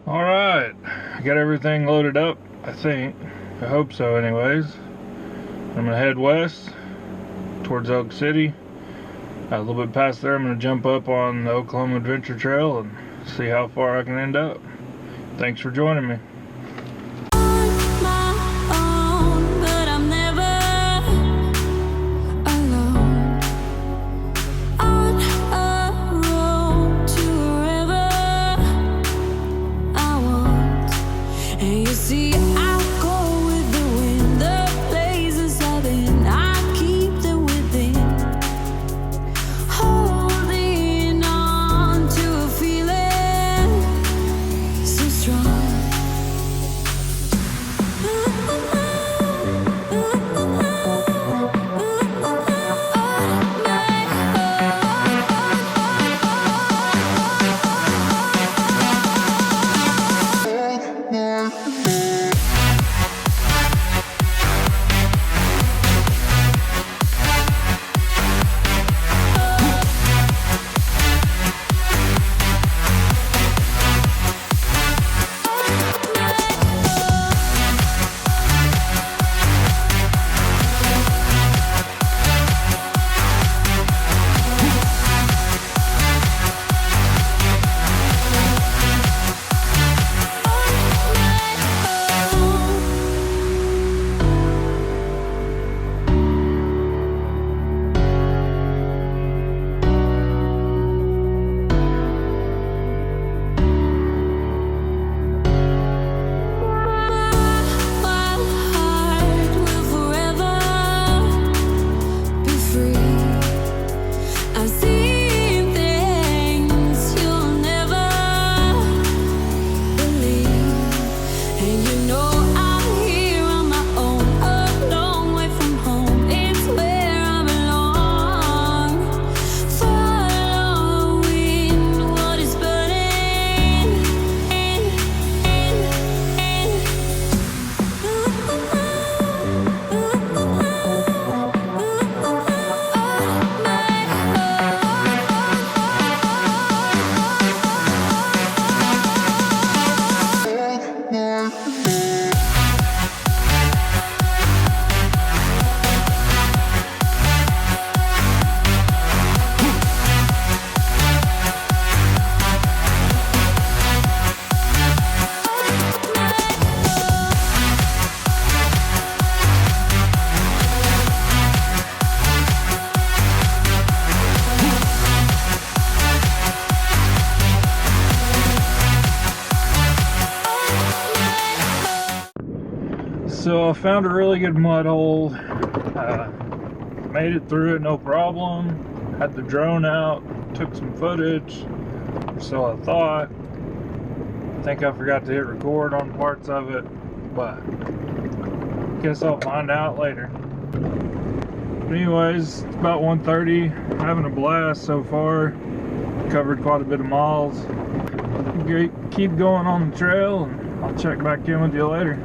Alright, I got everything loaded up, I think. I hope so anyways. I'm gonna head west towards Elk City. A little bit past there, I'm gonna jump up on the Oklahoma Adventure Trail and see how far I can end up. Thanks for joining me. So I found a really good mud hole, made it through it no problem, had the drone out, took some footage, so I thought. I think I forgot to hit record on parts of it, but guess I'll find out later. But anyways, it's about 1:30, having a blast so far, covered quite a bit of miles. Keep going on the trail and I'll check back in with you later.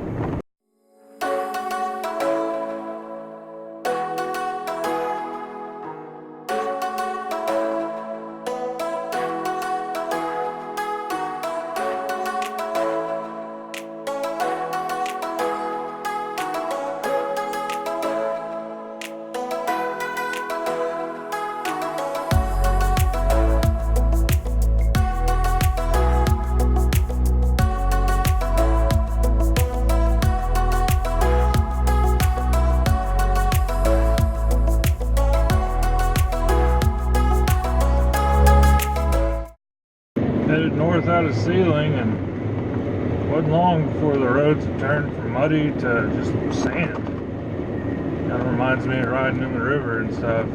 Headed north out of Ceiling, and wasn't long before the roads had turned from muddy to just sand. Kind of reminds me of riding in the river and stuff.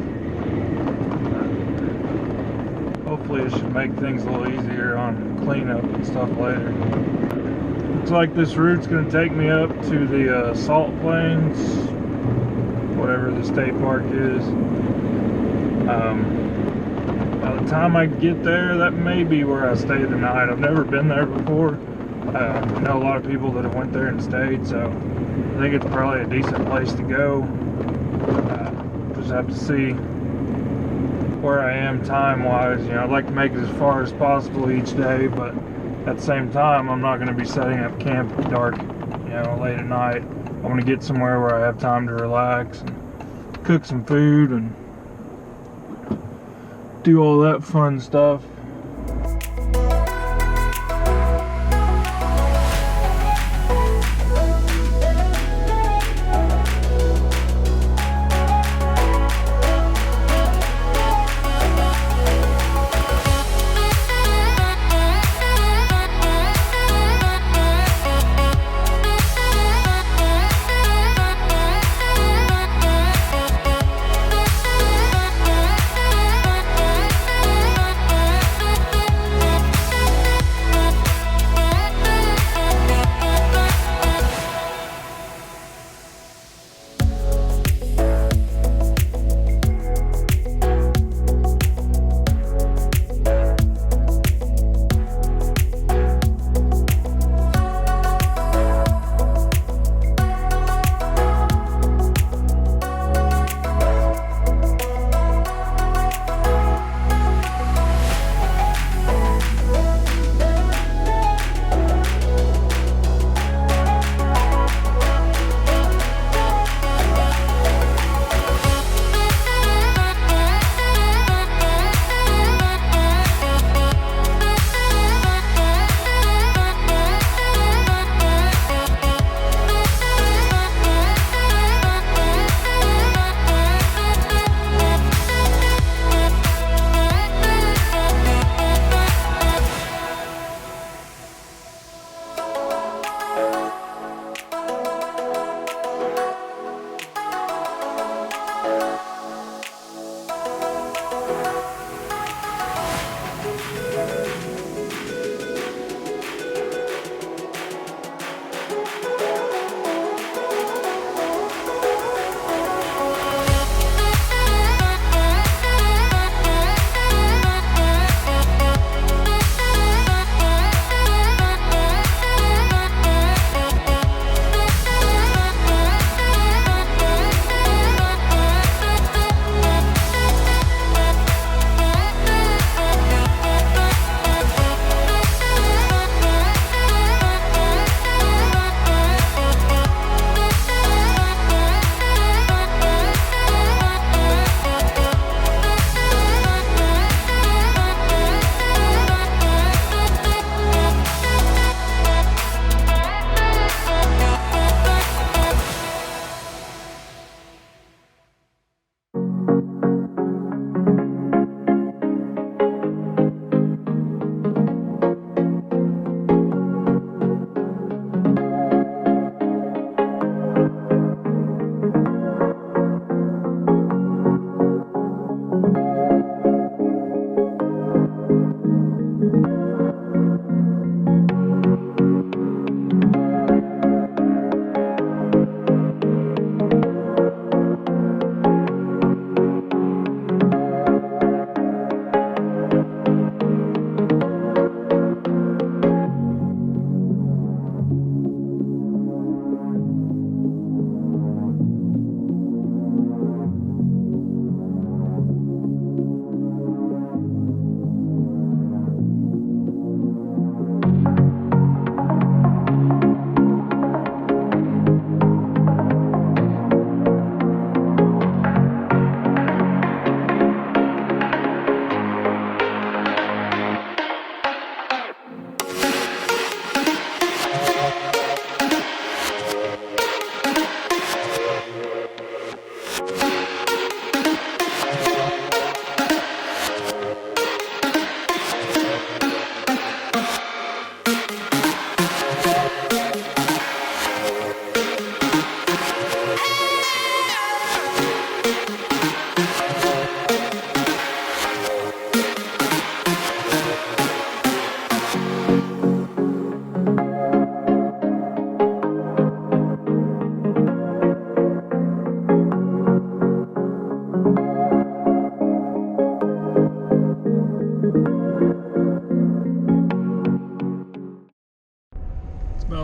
Hopefully it should make things a little easier on cleanup and stuff later. Looks like this route's going to take me up to the Salt Plains, whatever the state park is. By the time I get there, that may be where I stay the night. I've never been there before. I know a lot of people that have went there and stayed, so I think it's probably a decent place to go. Just have to see where I am time-wise. You know, I'd like to make it as far as possible each day, but at the same time, I'm not going to be setting up camp dark, you know, late at night. I want to get somewhere where I have time to relax and cook some food and do all that fun stuff.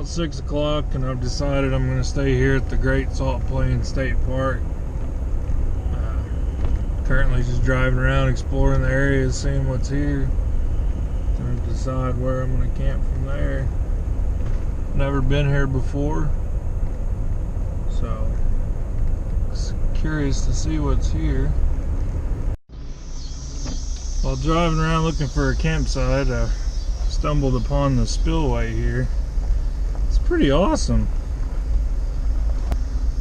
about 6 o'clock and I've decided I'm going to stay here at the Great Salt Plains State Park. Currently just driving around exploring the area, seeing what's here. Trying to decide where I'm going to camp from there. Never been here before, so curious to see what's here. While driving around looking for a campsite, I stumbled upon the spillway here. It's pretty awesome.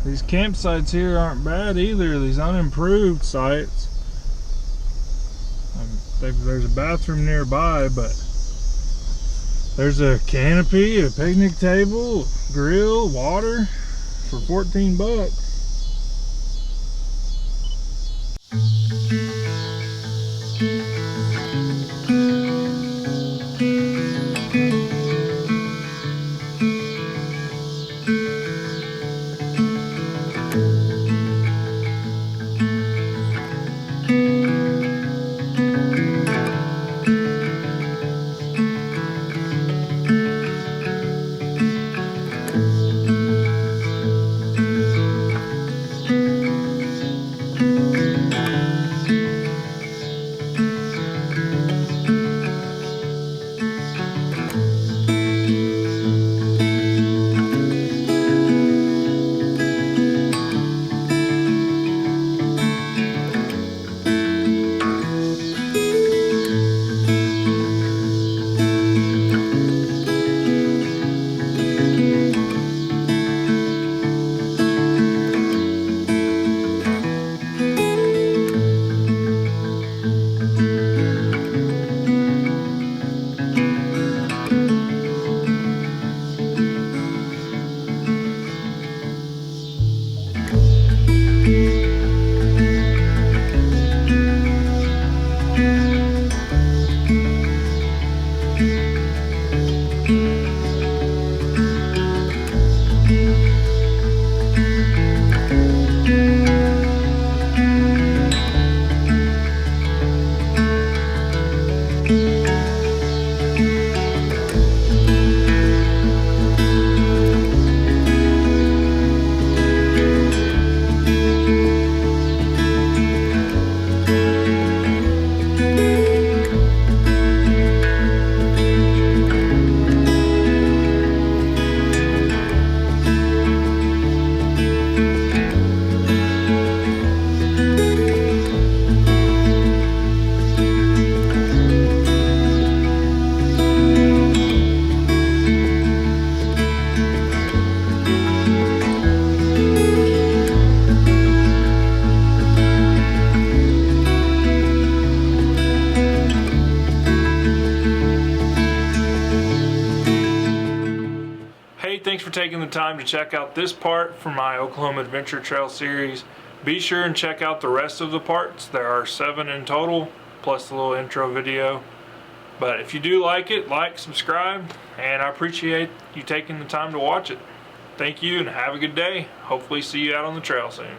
These campsites here aren't bad either, these unimproved sites. There's a bathroom nearby, but there's a canopy, a picnic table, grill, water for 14 bucks. Thanks for taking the time to check out this part from my Oklahoma Adventure Trail series. Be sure and check out the rest of the parts. There are 7 in total, plus the little intro video. But if you do like it, like, subscribe, and I appreciate you taking the time to watch it. Thank you and have a good day. Hopefully see you out on the trail soon.